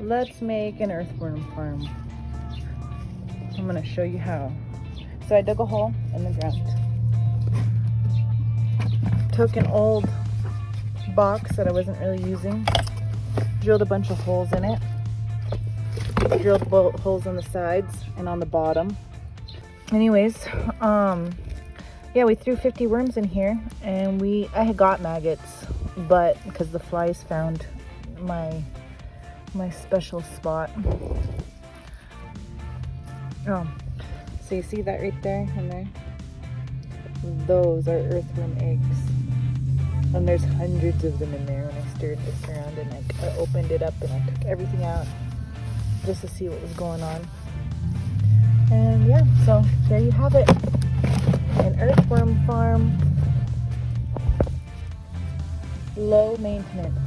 Let's make an earthworm farm. I'm gonna show you how. So I dug a hole in the ground. Took an old box that I wasn't really using. Drilled a bunch of holes in it. Drilled holes on the sides and on the bottom. Anyways, yeah, we threw 50 worms in here, and I had got maggots, but because the flies found my special spot. Oh, so you see that right there and there? Those are earthworm eggs. And there's hundreds of them in there when I stirred this around, and I opened it up and I took everything out just to see what was going on. And yeah, so there you have it. An earthworm farm. Low maintenance.